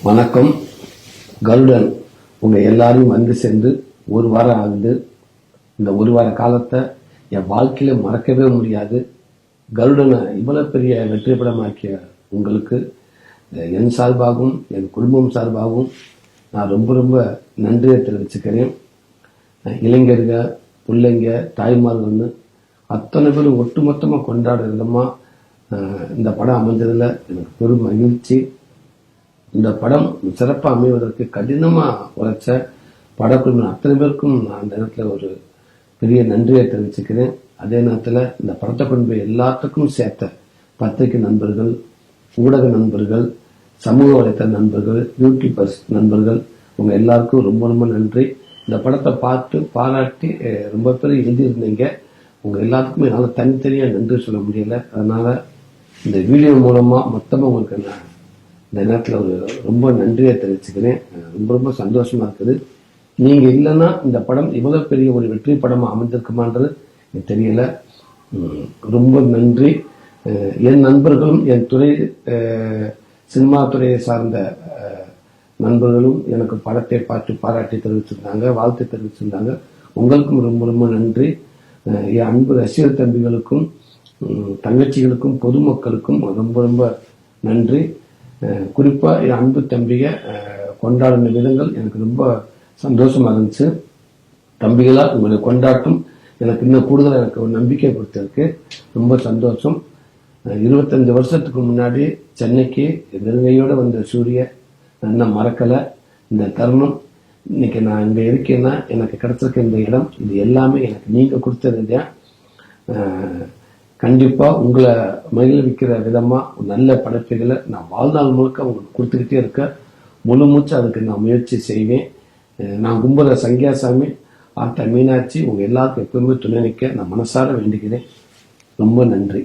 வணக்கம். கருடன் உங்க எல்லாரையும் வந்து சேர்ந்து ஒரு வாரம் ஆகுது. இந்த ஒரு வார காலத்தை என் வாழ்க்கையில மறக்கவே முடியாது. கருடனை இவ்வளவு பெரிய வெற்றி படமாக்கிய உங்களுக்கு என் சார்பாகவும் என் குடும்பம் சார்பாகவும் நான் ரொம்ப ரொம்ப நன்றியை தெரிவிச்சுக்கிறேன். இளைஞர்கள், பிள்ளைங்க, தாய்மார்கள்னு அத்தனை பேரும் ஒட்டுமொத்தமாக கொண்டாடுற விதமா இந்த படம் அமைஞ்சதுல எனக்கு பெரும் மகிழ்ச்சி. இந்த படம் சிறப்பாக அமைவதற்கு கடினமாக உழைச்ச படக்குழு அத்தனை பேருக்கும் நான் அந்த நேரத்தில் ஒரு பெரிய நன்றியை தெரிவிச்சுக்கிறேன். அதே நேரத்தில் இந்த படத்தை கொண்டு போய் எல்லாத்துக்கும் சேர்த்த பத்திரிகை நண்பர்கள், ஊடக நண்பர்கள், சமூக வலைத்தள நண்பர்கள், யூடியூபர்ஸ் நண்பர்கள், உங்க எல்லாருக்கும் ரொம்ப ரொம்ப நன்றி. இந்த படத்தை பார்த்து பாராட்டி ரொம்ப பேர் எழுதியிருந்தீங்க. உங்க எல்லாத்துக்குமே என்னால் தனித்தனியாக நன்றி சொல்ல முடியல. அதனால இந்த வீடியோ மூலமா மொத்தமாக உங்களுக்கு நான் இந்த நேரத்தில் ஒரு ரொம்ப நன்றியை தெரிவிச்சுக்கிறேன். ரொம்ப ரொம்ப சந்தோஷமா இருக்குது. நீங்க இல்லைன்னா இந்த படம் இவ்வளவு பெரிய ஒரு வெற்றி படமா அமைந்திருக்குமான்றது எனக்கு தெரியல. ரொம்ப நன்றி. என் நண்பர்களும் என் துறை சினிமா துறையை சார்ந்த நண்பர்களும் எனக்கு படத்தை பார்த்து பாராட்டி தெரிவிச்சிருந்தாங்க, வாழ்த்து தெரிவிச்சிருந்தாங்க. உங்களுக்கும் ரொம்ப ரொம்ப நன்றி. என் அன்பு ரசிகர் தம்பிகளுக்கும் தங்கச்சிகளுக்கும் பொதுமக்களுக்கும் ரொம்ப ரொம்ப நன்றி. குறிப்பா என் அன்பு தம்பிக கொண்டாடின விதங்கள் எனக்கு ரொம்ப சந்தோஷமா இருந்துச்சு. தம்பிகளா உங்களுடைய கொண்டாட்டம் எனக்கு இன்னும் கூடுதல் எனக்கு ஒரு நம்பிக்கை கொடுத்திருக்கு. ரொம்ப சந்தோஷம். 25 வருஷத்துக்கு முன்னாடி சென்னைக்கு வெறுங்கையோட வந்த சூரிய நான் மறக்கல. இந்த தருணம் இன்னைக்கு நான் இங்க இருக்கேன்னா எனக்கு கிடைச்சிருக்க இந்த இடம், இது எல்லாமே எனக்கு நீங்க கொடுத்தது இல்லையா. கண்டிப்பா உங்களை மகிழ்விக்கிற விதமா நல்ல படைப்புகளை நான் வாழ்நாள் முழுக்க உங்களுக்கு கொடுத்துக்கிட்டே இருக்க முழு மூச்சு அதுக்கு நான் முயற்சி செய்வேன். நான் கும்புற சங்கியாசாமி, ஆர்த்த மீனாட்சி உங்க எல்லாருக்கும் எப்பவுமே துணை நிற்க நான் மனசார வேண்டிக்கிறேன். ரொம்ப நன்றி.